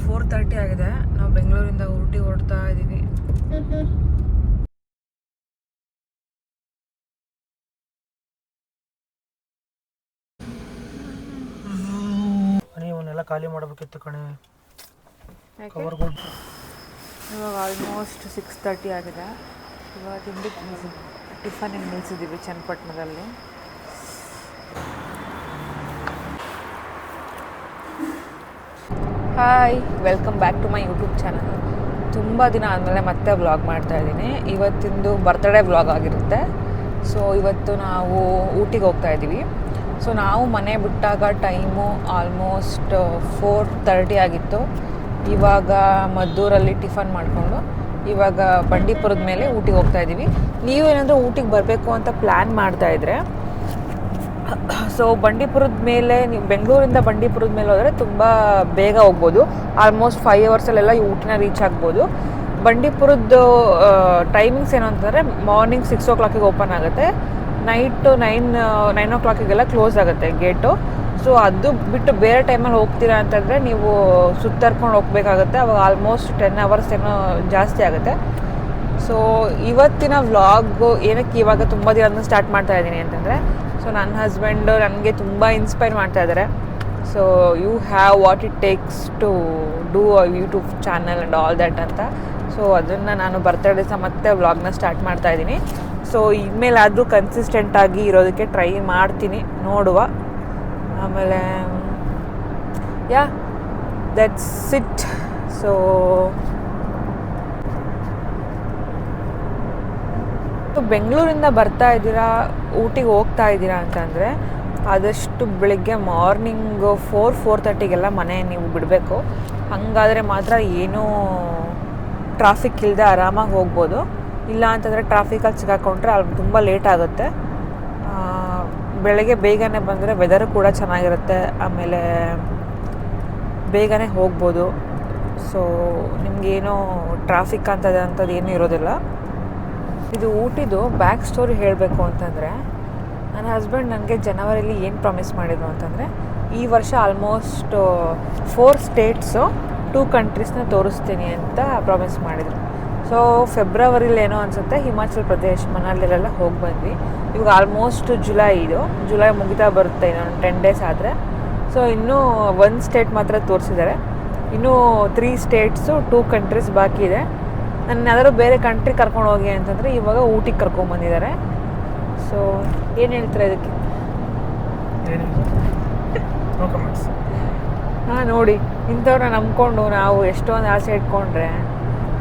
4:30 ಆಗಿದೆ. ನಾವು ಬೆಂಗಳೂರಿಂದ ಊಟಿಗೆ ಹೊರಡ್ತಾ ಇದ್ದೀವಿ. ಇವನ್ನೆಲ್ಲ ಖಾಲಿ ಮಾಡಬೇಕಿತ್ತು ಕಣೆ. ಇವಾಗ ಆಲ್ಮೋಸ್ಟ್ 6:30 ಆಗಿದೆ. ಇವಾಗ ಟಿಫನಿಗೆ ನಿಲ್ಸಿದ್ದೀವಿ ಚನ್ನಪಟ್ಟಣದಲ್ಲಿ. Hi, welcome back to my YouTube channel. ತುಂಬ ದಿನ ಆದಮೇಲೆ ಮತ್ತೆ ವ್ಲಾಗ್ ಮಾಡ್ತಾಯಿದ್ದೀನಿ. ಇವತ್ತಿಂದು ಬರ್ತ್ಡೇ ವ್ಲಾಗ್ ಆಗಿರುತ್ತೆ. ಸೊ ಇವತ್ತು ನಾವು ಊಟಿಗೆ ಹೋಗ್ತಾ ಇದ್ದೀವಿ. ಸೊ ನಾವು ಮನೆ ಬಿಟ್ಟಾಗ ಟೈಮು ಆಲ್ಮೋಸ್ಟ್ 4:30 ಆಗಿತ್ತು. ಇವಾಗ ಮದ್ದೂರಲ್ಲಿ ಟಿಫನ್ ಮಾಡಿಕೊಂಡು ಇವಾಗ ಬಂಡೀಪುರದ ಮೇಲೆ ಊಟಿಗೆ ಹೋಗ್ತಾ ಇದ್ದೀವಿ. ನೀವೇನಾದರೂ ಊಟಿಗೆ ಬರಬೇಕು ಅಂತ ಪ್ಲ್ಯಾನ್ ಮಾಡ್ತಾಯಿದ್ರೆ, ಸೊ ಬಂಡೀಪುರದ ಮೇಲೆ ನೀವು ಬೆಂಗಳೂರಿಂದ ಬಂಡೀಪುರದ ಮೇಲೆ ಹೋದರೆ ತುಂಬ ಬೇಗ ಹೋಗ್ಬೋದು. ಆಲ್ಮೋಸ್ಟ್ 5 ಅವರ್ಸಲ್ಲೆಲ್ಲ ಈ ಊಟಿನ ರೀಚ್ ಆಗ್ಬೋದು. ಬಂಡೀಪುರದ್ದು ಟೈಮಿಂಗ್ಸ್ ಏನು ಅಂತಂದರೆ ಮಾರ್ನಿಂಗ್ 6 o'clock ಓಪನ್ ಆಗುತ್ತೆ, ನೈಟು 9 o'clock ಕ್ಲೋಸ್ ಆಗುತ್ತೆ ಗೇಟು. ಸೊ ಅದು ಬಿಟ್ಟು ಬೇರೆ ಟೈಮಲ್ಲಿ ಹೋಗ್ತೀರಾ ಅಂತಂದರೆ ನೀವು ಸುತ್ತರ್ಕೊಂಡು ಹೋಗ್ಬೇಕಾಗತ್ತೆ. ಅವಾಗ ಆಲ್ಮೋಸ್ಟ್ 10 hours ಏನೋ ಜಾಸ್ತಿ ಆಗುತ್ತೆ. ಸೊ ಇವತ್ತಿನ ವ್ಲಾಗು ಏನಕ್ಕೆ ಇವಾಗ ತುಂಬ ದಿನ ಸ್ಟಾರ್ಟ್ ಮಾಡ್ತಾ ಇದ್ದೀನಿ ಅಂತಂದರೆ, ಸೊ ನನ್ನ ಹಸ್ಬೆಂಡು ನನಗೆ ತುಂಬ ಇನ್ಸ್ಪೈರ್ ಮಾಡ್ತಾ ಇದ್ದಾರೆ. So you have what it takes to do a YouTube channel and all that ಅಂತ. ಸೊ ಅದನ್ನು ನಾನು ಬರ್ತ್ಡೇ ಸಹ ಮತ್ತೆ ವ್ಲಾಗ್ನ ಸ್ಟಾರ್ಟ್ ಮಾಡ್ತಾ ಇದ್ದೀನಿ. ಸೊ ಇನ್ಮೇಲಾದರೂ ಕನ್ಸಿಸ್ಟೆಂಟಾಗಿ ಇರೋದಕ್ಕೆ ಟ್ರೈ ಮಾಡ್ತೀನಿ, ನೋಡುವ. ಆಮೇಲೆ ಯಾ ದಟ್ಸ್ ಇಟ್. ಸೊ ಬೆಂಗಳೂರಿಂದ ಬರ್ತಾ ಇದ್ದೀರಾ, ಊಟಿಗೆ ಹೋಗ್ತಾ ಇದ್ದೀರಾ ಅಂತಂದರೆ ಆದಷ್ಟು ಬೆಳಿಗ್ಗೆ ಮಾರ್ನಿಂಗ್ 4:30 ಮನೆ ನೀವು ಬಿಡಬೇಕು. ಹಾಗಾದರೆ ಮಾತ್ರ ಏನೂ ಟ್ರಾಫಿಕ್ ಇಲ್ಲದೆ ಆರಾಮಾಗಿ ಹೋಗ್ಬೋದು. ಇಲ್ಲ ಅಂತಂದರೆ ಟ್ರಾಫಿಕಲ್ಲಿ ಸಿಗಾಕೊಂಡ್ರೆ ಅಲ್ಲಿ ತುಂಬ ಲೇಟ್ ಆಗುತ್ತೆ. ಬೆಳಗ್ಗೆ ಬೇಗನೆ ಬಂದರೆ ವೆದರು ಕೂಡ ಚೆನ್ನಾಗಿರುತ್ತೆ, ಆಮೇಲೆ ಬೇಗನೆ ಹೋಗ್ಬೋದು. ಸೊ ನಿಮಗೇನೋ ಟ್ರಾಫಿಕ್ ಅಂಥದ್ದು ಏನೂ ಇರೋದಿಲ್ಲ. ಇದು ಊಟಿದು ಬ್ಯಾಕ್ ಸ್ಟೋರಿ ಹೇಳಬೇಕು ಅಂತಂದರೆ, ನನ್ನ ಹಸ್ಬೆಂಡ್ ನನಗೆ ಜನವರಿಲಿ ಏನು ಪ್ರಾಮಿಸ್ ಮಾಡಿದರು ಅಂತಂದರೆ, ಈ ವರ್ಷ ಆಲ್ಮೋಸ್ಟ್ 4 ಸ್ಟೇಟ್ಸು 2 ಕಂಟ್ರೀಸ್ನ ತೋರಿಸ್ತೀನಿ ಅಂತ ಪ್ರಾಮಿಸ್ ಮಾಡಿದರು. ಸೊ ಫೆಬ್ರವರಿಲಿ ಏನೋ ಅನಿಸುತ್ತೆ ಹಿಮಾಚಲ್ ಪ್ರದೇಶ್ ಮನಾಲಿಲೆಲ್ಲ ಹೋಗಿ ಬಂದ್ವಿ. ಇವಾಗ ಆಲ್ಮೋಸ್ಟ್ ಜುಲೈ ಮುಗಿತಾ ಬರುತ್ತೆ, ಇನ್ನೊಂದು 10 days ಆದರೆ. ಸೊ ಇನ್ನೂ 1 ಸ್ಟೇಟ್ ಮಾತ್ರ ತೋರಿಸಿದ್ದಾರೆ. ಇನ್ನೂ 3 ಸ್ಟೇಟ್ಸು 2 ಕಂಟ್ರೀಸ್ ಬಾಕಿ ಇದೆ. ನನ್ನ ಯಾವ್ದಾದ್ರು ಬೇರೆ ಕಂಟ್ರಿ ಕರ್ಕೊಂಡು ಹೋಗಿ ಅಂತಂದರೆ ಇವಾಗ ಊಟಿಗೆ ಕರ್ಕೊಂಡ್ಬಂದಿದ್ದಾರೆ. ಸೊ ಏನು ಹೇಳ್ತಾರೆ ಇದಕ್ಕೆ? ಹಾಂ, ನೋಡಿ, ಇಂಥವ್ರನ್ನ ನಂಬ್ಕೊಂಡು ನಾವು ಎಷ್ಟೊಂದು ಆಸೆ ಇಟ್ಕೊಂಡ್ರೆ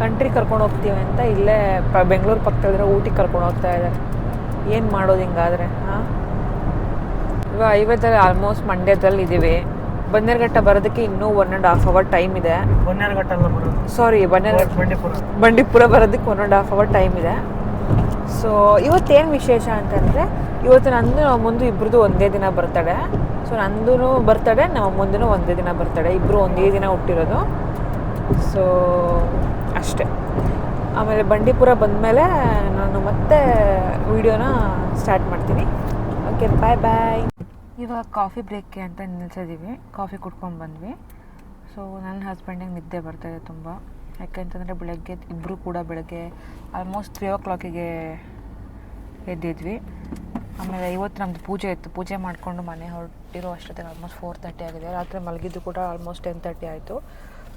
ಕಂಟ್ರಿ ಕರ್ಕೊಂಡು ಹೋಗ್ತೀವಿ ಅಂತ ಇಲ್ಲೇ ಬೆಂಗಳೂರು ಪಕ್ಕದಲ್ಲಿರೋ ಊಟಿಗೆ ಕರ್ಕೊಂಡು ಹೋಗ್ತಾ ಇದ್ದಾರೆ. ಏನು ಮಾಡೋದು ಹಿಂಗಾದರೆ? ಹಾಂ, ಇವಾಗ ಹೈವೇದಲ್ಲಿ ಆಲ್ಮೋಸ್ಟ್ ಮಂಡ್ಯದಲ್ಲಿ ಇದ್ದೀವಿ. ಬನ್ನೇರುಘಟ್ಟ ಬರೋದಕ್ಕೆ ಇನ್ನೂ 1.5 hour ಟೈಮ್ ಇದೆ. ಬಂಡೀಪುರ ಬರೋದಕ್ಕೆ 1.5 hour ಟೈಮ್ ಇದೆ. ಸೊ ಇವತ್ತೇನು ವಿಶೇಷ ಅಂತಂದರೆ, ಇವತ್ತು ನಂದು ಮುಂದೆ ಇಬ್ಬರದು ಒಂದೇ ದಿನ ಬರ್ತಡೆ. ಸೊ ನಂದು ಬರ್ತಡೆ, ನಮ್ಮ ಮುಂದೂ ಒಂದೇ ದಿನ ಬರ್ತಡೆ, ಇಬ್ಬರು ಒಂದೇ ದಿನ ಹುಟ್ಟಿರೋದು. ಸೊ ಅಷ್ಟೇ. ಆಮೇಲೆ ಬಂಡೀಪುರ ಬಂದಮೇಲೆ ನಾನು ಮತ್ತೆ ವೀಡಿಯೋನ ಸ್ಟಾರ್ಟ್ ಮಾಡ್ತೀನಿ. ಓಕೆ, ಬಾಯ್. ಇವಾಗ ಕಾಫಿ ಬ್ರೇಕ್ಗೆ ಅಂತ ನಿಲ್ಸಿದ್ದೀವಿ. ಕಾಫಿ ಕುಡ್ಕೊಂಡು ಬಂದ್ವಿ. ಸೊ ನನ್ನ ಹಸ್ಬೆಂಡಿಗೆ ನಿದ್ದೆ ಬರ್ತಾಯಿದೆ ತುಂಬ. ಯಾಕೆಂತಂದರೆ ಇಬ್ಬರು ಕೂಡ ಬೆಳಗ್ಗೆ ಆಲ್ಮೋಸ್ಟ್ 3 o'clock ಎದ್ದಿದ್ವಿ. ಆಮೇಲೆ ಇವತ್ತು ನಮ್ಮದು ಪೂಜೆ ಇತ್ತು. ಪೂಜೆ ಮಾಡಿಕೊಂಡು ಮನೆ ಹೊರಟಿರೋ ಅಷ್ಟೊತ್ತಿಗೆ ಆಲ್ಮೋಸ್ಟ್ 4:30 ಆಗಿದೆ. ರಾತ್ರಿ ಮಲಗಿದ್ದು ಕೂಡ ಆಲ್ಮೋಸ್ಟ್ 10:30 ಆಯಿತು.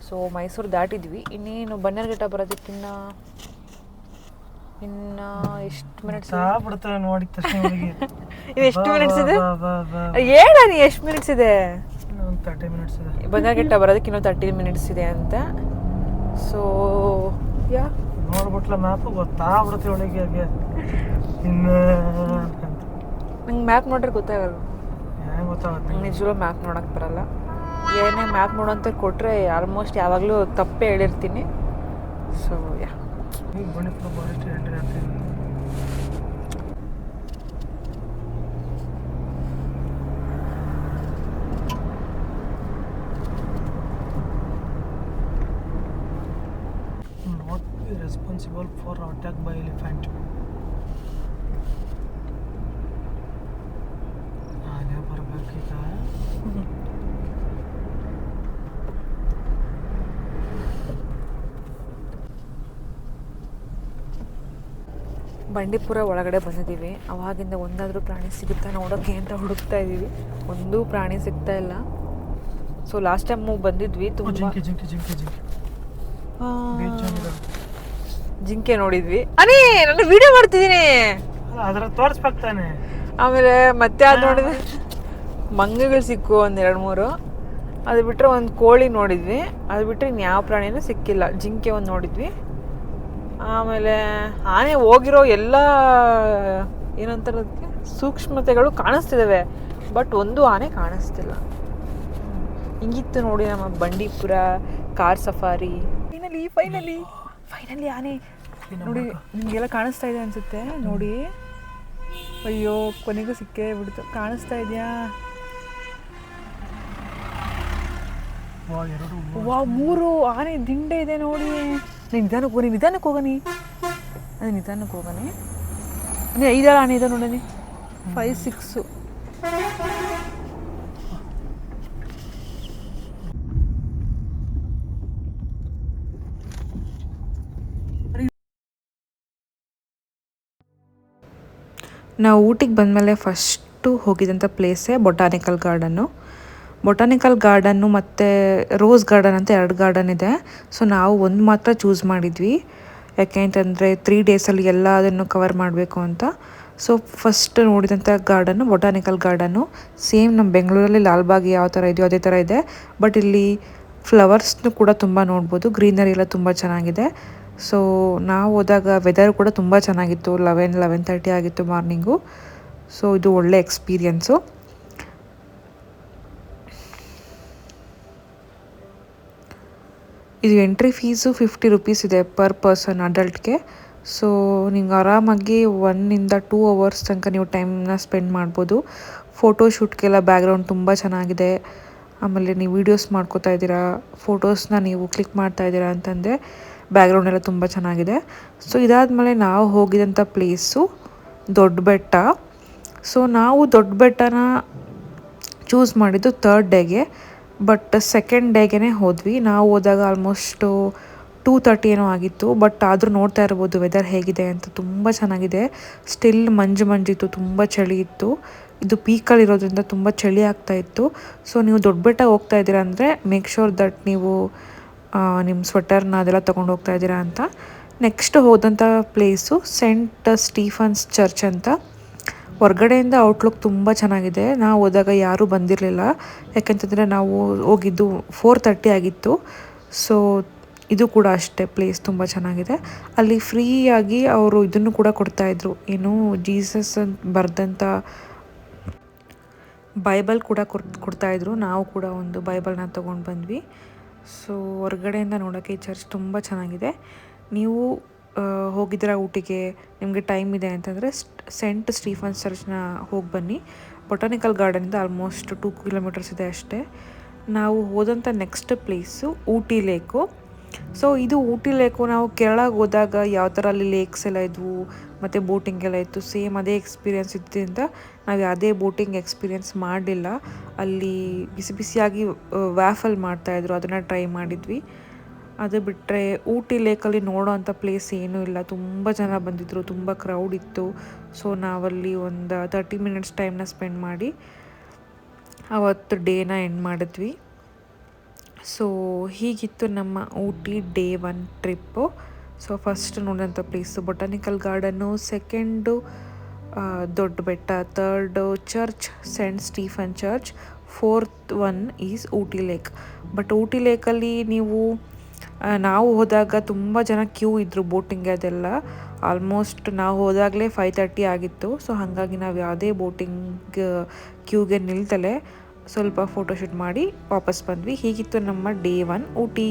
ಸೊ ಮೈಸೂರು ದಾಟಿದ್ವಿ. ಇನ್ನೇನು ಬನ್ನೇರುಘಟ್ಟ ಬರೋದಕ್ಕಿನ್ನ ಎಷ್ಟು ಮಿನಿಟ್ಸ್ ಎಷ್ಟು ಮಿನಿಟ್ಸ್ ಇದೆ ಹೇಳ. ನೀ ಎಷ್ಟು ಮಿನಿಟ್ಸ್ ಇದೆ? 30 minutes ಇದೆ. ಬನ್ನೇರುಘಟ್ಟ ಬರೋದಕ್ಕೆ ಇನ್ನೂ 30 minutes ಇದೆ ಅಂತ. ಸೊ ಯಾ ನೋಡ್ಬಿಟ್ಲ ಮ್ಯಾಪು ಗೊತ್ತಾಗ್ಬಿಡುತ್ತೆ ಒಳಗೆ. ನಂಗೆ ಮ್ಯಾಪ್ ನೋಡ್ರೆ ಗೊತ್ತಾಗಲ್ಲ. ಗೊತ್ತಾಗುತ್ತೆ? ನಂಗೆ ನಿಜವಾಗ್ಲೂ ಮ್ಯಾಪ್ ನೋಡೋಕ್ಕೆ ಬರಲ್ಲ. ಏನೇ ಮ್ಯಾಪ್ ನೋಡೋಂತ ಕೊಟ್ಟರೆ ಆಲ್ಮೋಸ್ಟ್ ಯಾವಾಗಲೂ ತಪ್ಪೇ ಹೇಳಿರ್ತೀನಿ. So yeah Bandipur forest entry ಆಗ್ತೀನಿ. Not be responsible for attack by elephant. ಆನೆ ಬರ್ಬೇಕೀಗ. ಬಂಡೀಪುರ ಒಳಗಡೆ ಬಂದಿದ್ದೀವಿ. ಅವಾಗಿಂದ ಒಂದಾದರೂ ಪ್ರಾಣಿ ಸಿಗುತ್ತಾ ನೋಡೋಕ್ಕೆ ಅಂತ ಹುಡುಕ್ತಾ ಇದ್ದೀವಿ. ಒಂದೂ ಪ್ರಾಣಿ ಸಿಗ್ತಾ ಇಲ್ಲ. ಸೊ ಲಾಸ್ಟ್ ಟೈಮ್ ಬಂದಿದ್ವಿ, ತುಂಬ ಜಿಂಕೆ ನೋಡಿದ್ವಿ. ಅನೇ ನಾನು ವಿಡಿಯೋ ಮಾಡ್ತಿದ್ದೀನಿ, ಅದರ ತೋರಿಸ್ಬೇಕಾನೆ. ಆಮೇಲೆ ಮತ್ತೆ ಅದು ನೋಡಿದ್ವಿ, ಮಂಗಗಳು ಸಿಕ್ಕು ಒಂದು 2-3. ಅದು ಬಿಟ್ಟರೆ ಒಂದು ಕೋಳಿ ನೋಡಿದ್ವಿ. ಅದು ಬಿಟ್ಟರೆ ಇನ್ಯಾವ ಪ್ರಾಣಿನೂ ಸಿಕ್ಕಿಲ್ಲ. ಜಿಂಕೆ ಒಂದು ನೋಡಿದ್ವಿ. ಆಮೇಲೆ ಆನೆ ಹೋಗಿರೋ ಎಲ್ಲ ಏನಂತಾರೆ ಅದಕ್ಕೆ ಸೂಕ್ಷ್ಮತೆಗಳು ಕಾಣಿಸ್ತಿದ್ದಾವೆ, ಬಟ್ ಒಂದು ಆನೆ ಕಾಣಿಸ್ತಿಲ್ಲ. ಹಿಂಗಿತ್ತು ನೋಡಿ ನಮ್ಮ ಬಂಡೀಪುರ ಕಾರ್ ಸಫಾರಿ. ಫೈನಲಿ ಆನೆ ನೋಡಿ, ನಿಮಗೆಲ್ಲ ಕಾಣಿಸ್ತಾ ಇದೆ ಅನ್ಸುತ್ತೆ ನೋಡಿ. ಅಯ್ಯೋ ಕೊನೆಗೂ ಸಿಕ್ಕೇ ಬಿಡ್ತು. ಕಾಣಿಸ್ತಾ ಇದೆಯಾ? ವಾ 3 ಆನೆ ದಿಂಡೆ ಇದೆ ನೋಡಿ. ನಿಧಾನಕ್ಕೆ ಹೋಗನಿ. ಅದೇ ನಿಧಾನಕ್ಕೆ ಹೋಗನಿ. ಅದೇ 5 ಆನೆ ಇದೆ ನೋಡನಿ. 5, 6. ನಾವು ಊಟಿಗೆ ಬಂದಮೇಲೆ ಫಸ್ಟು ಹೋಗಿದ್ದಂಥ ಪ್ಲೇಸೇ ಬೊಟಾನಿಕಲ್ ಗಾರ್ಡನ್ನು ಮತ್ತು ರೋಸ್ ಗಾರ್ಡನ್ ಅಂತ 2 ಗಾರ್ಡನ್ ಇದೆ. ಸೊ ನಾವು ಒಂದು ಮಾತ್ರ ಚೂಸ್ ಮಾಡಿದ್ವಿ, ಯಾಕೆ ಅಂತಂದರೆ 3 ಡೇಸಲ್ಲಿ ಎಲ್ಲ ಅದನ್ನು ಕವರ್ ಮಾಡಬೇಕು ಅಂತ. ಸೊ ಫಸ್ಟ್ ನೋಡಿದಂಥ ಗಾರ್ಡನ್ನು ಬೊಟಾನಿಕಲ್ ಗಾರ್ಡನ್ನು. ಸೇಮ್ ನಮ್ಮ ಬೆಂಗಳೂರಲ್ಲಿ ಲಾಲ್ಬಾಗ್ ಯಾವ ಥರ ಇದೆಯೋ ಅದೇ ಥರ ಇದೆ, ಬಟ್ ಇಲ್ಲಿ ಫ್ಲವರ್ಸ್ನು ಕೂಡ ತುಂಬ ನೋಡ್ಬೋದು. ಗ್ರೀನರಿ ಎಲ್ಲ ತುಂಬ ಚೆನ್ನಾಗಿದೆ. ಸೊ ನಾವು ಹೋದಾಗ ವೆದರ್ ಕೂಡ ತುಂಬ ಚೆನ್ನಾಗಿತ್ತು. 11-11:30 ಆಗಿತ್ತು ಮಾರ್ನಿಂಗು. ಸೊ ಇದು ಒಳ್ಳೆ ಎಕ್ಸ್ಪೀರಿಯನ್ಸು. ಇದು ಎಂಟ್ರಿ ಫೀಸು 50 ರೂಪೀಸ್ ಇದೆ ಪರ್ ಪರ್ಸನ್ ಅಡಲ್ಟ್ಗೆ. ಸೊ ನಿಮ್ಗೆ ಆರಾಮಾಗಿ 1-2 ಅವರ್ಸ್ ತನಕ ನೀವು ಟೈಮ್ನ ಸ್ಪೆಂಡ್ ಮಾಡ್ಬೋದು. ಫೋಟೋಶೂಟ್ಗೆಲ್ಲ ಬ್ಯಾಕ್ಗ್ರೌಂಡ್ ತುಂಬ ಚೆನ್ನಾಗಿದೆ. ಆಮೇಲೆ ನೀವು ವೀಡಿಯೋಸ್ ಮಾಡ್ಕೋತಾ ಇದ್ದೀರಾ, ಫೋಟೋಸ್ನ ನೀವು ಕ್ಲಿಕ್ ಮಾಡ್ತಾ ಇದ್ದೀರಾ ಅಂತಂದರೆ ಬ್ಯಾಕ್ಗ್ರೌಂಡ್ ಎಲ್ಲ ತುಂಬ ಚೆನ್ನಾಗಿದೆ. ಸೊ ಇದಾದಮೇಲೆ ನಾವು ಹೋಗಿದಂಥ ಪ್ಲೇಸು ದೊಡ್ಡ ಬೆಟ್ಟ. ಸೊ ನಾವು ದೊಡ್ಡ ಬೆಟ್ಟನ ಚೂಸ್ ಮಾಡಿದ್ದು 3rd ಡೇಗೆ, ಬಟ್ 2nd ಡೇಗೆ ಹೋದ್ವಿ. ನಾವು ಹೋದಾಗ ಆಲ್ಮೋಸ್ಟು 2:30 ಏನೋ ಆಗಿತ್ತು. ಬಟ್ ಆದರೂ ನೋಡ್ತಾ ಇರ್ಬೋದು ವೆದರ್ ಹೇಗಿದೆ ಅಂತ, ತುಂಬ ಚೆನ್ನಾಗಿದೆ. ಸ್ಟಿಲ್ ಮಂಜಿತ್ತು, ತುಂಬ ಚಳಿ ಇತ್ತು. ಇದು ಪೀಕಲ್ಲಿರೋದ್ರಿಂದ ತುಂಬ ಚಳಿ ಆಗ್ತಾಯಿತ್ತು. ಸೊ ನೀವು ದೊಡ್ಡ ಬೆಟ್ಟ ಹೋಗ್ತಾ ಇದ್ದೀರಾ ಅಂದರೆ ಮೇಕ್ ಶೋರ್ ದಟ್ ನೀವು ನಿಮ್ಮ ಸ್ವೆಟರ್ನ ಅದೆಲ್ಲ ತೊಗೊಂಡು ಹೋಗ್ತಾ ಇದ್ದೀರಾ ಅಂತ. ನೆಕ್ಸ್ಟ್ ಹೋದಂಥ ಪ್ಲೇಸು ಸೆಂಟ್ ಸ್ಟೀಫನ್ಸ್ ಚರ್ಚ್ ಅಂತ. ಹೊರ್ಗಡೆಯಿಂದ ಔಟ್ಲುಕ್ ತುಂಬ ಚೆನ್ನಾಗಿದೆ. ನಾವು ಹೋದಾಗ ಯಾರೂ ಬಂದಿರಲಿಲ್ಲ, ಯಾಕೆಂತಂದರೆ ನಾವು ಹೋಗಿದ್ದು 4:30 ಆಗಿತ್ತು. ಸೊ ಇದು ಕೂಡ ಅಷ್ಟೇ, ಪ್ಲೇಸ್ ತುಂಬ ಚೆನ್ನಾಗಿದೆ. ಅಲ್ಲಿ ಫ್ರೀಯಾಗಿ ಅವರು ಇದನ್ನು ಕೂಡ ಕೊಡ್ತಾಯಿದ್ರು, ಏನು ಜೀಸಸ್ ಅಂತ ಬರೆದಂಥ ಬೈಬಲ್ ಕೂಡ ಕೊಡ್ತಾಯಿದ್ರು. ನಾವು ಕೂಡ ಒಂದು ಬೈಬಲ್ನ ತೊಗೊಂಡು ಬಂದ್ವಿ. ಸೊ ಹೊರ್ಗಡೆಯಿಂದ ನೋಡೋಕ್ಕೆ ಈ ಚರ್ಚ್ ತುಂಬ ಚೆನ್ನಾಗಿದೆ. ನೀವು ಹೋಗಿದ್ದೀರಾ ಊಟಿಗೆ, ನಿಮಗೆ ಟೈಮ್ ಇದೆ ಅಂತಂದರೆ ಸೆಂಟ್ ಸ್ಟೀಫನ್ಸ್ ಚರ್ಚ್ನ ಹೋಗಿ ಬನ್ನಿ. ಬೊಟಾನಿಕಲ್ ಗಾರ್ಡನಿಂದ ಆಲ್ಮೋಸ್ಟ್ 2 ಕಿಲೋಮೀಟರ್ಸ್ ಇದೆ ಅಷ್ಟೇ. ನಾವು ಹೋದಂಥ next place Ooty lake. So ಇದು ಊಟಿ ಲೇಕು ನಾವು ಕೇರಳಗೆ ಹೋದಾಗ ಯಾವ ಥರ ಅಲ್ಲಿ ಲೇಕ್ಸ್ ಎಲ್ಲ ಇದ್ವು ಮತ್ತು ಬೋಟಿಂಗ್ ಎಲ್ಲ ಇತ್ತು, ಸೇಮ್ ಅದೇ ಎಕ್ಸ್ಪೀರಿಯೆನ್ಸ್ ಇದ್ದರಿಂದ ನಾವು ಯಾವುದೇ ಬೋಟಿಂಗ್ ಎಕ್ಸ್ಪೀರಿಯೆನ್ಸ್ ಮಾಡಲಿಲ್ಲ. ಅಲ್ಲಿ ಬಿಸಿಯಾಗಿ ವ್ಯಾಫಲ್ ಮಾಡ್ತಾಯಿದ್ರು, ಅದನ್ನು ಟ್ರೈ ಮಾಡಿದ್ವಿ. ಅದು ಬಿಟ್ಟರೆ ಊಟಿ ಲೇಕಲ್ಲಿ ನೋಡೋ ಅಂಥ ಪ್ಲೇಸ್ ಏನೂ ಇಲ್ಲ. ತುಂಬ ಜನ ಬಂದಿದ್ದರು, ತುಂಬ ಕ್ರೌಡ್ ಇತ್ತು. ಸೊ ನಾವಲ್ಲಿ ಒಂದು 30 ಮಿನಿಟ್ಸ್ ಟೈಮ್ನ ಸ್ಪೆಂಡ್ ಮಾಡಿ ಅವತ್ತು ಡೇನ ಎಂಡ್ ಮಾಡಿದ್ವಿ. ಸೊ ಹೀಗಿತ್ತು ನಮ್ಮ Ooty day 1 trip. So first ನೋಡಿದಂಥ ಪ್ಲೇಸು ಬೊಟಾನಿಕಲ್ ಗಾರ್ಡನ್ನು, 2nd ದೊಡ್ಡ ಬೆಟ್ಟ, 3rd church saint Stephen church, 4th one is Ooty lake. But Ooty ಲೇಕಲ್ಲಿ ನೀವು ನಾವು ಹೋದಾಗ ತುಂಬ ಜನ ಕ್ಯೂ ಇದ್ದರು ಬೋಟಿಂಗ್ ಅದೆಲ್ಲ. ಆಲ್ಮೋಸ್ಟ್ ನಾವು ಹೋದಾಗಲೇ 5:30 ಆಗಿತ್ತು. ಸೊ ಹಾಗಾಗಿ ನಾವು ಯಾವುದೇ ಬೋಟಿಂಗ್ ಕ್ಯೂಗೆ ನಿಲ್ತಲೇ ಸ್ವಲ್ಪ ಫೋಟೋಶೂಟ್ ಮಾಡಿ ವಾಪಸ್ ಬಂದ್ವಿ. ಹೀಗಿತ್ತು ನಮ್ಮ ಡೇ 1 ಊಟಿ.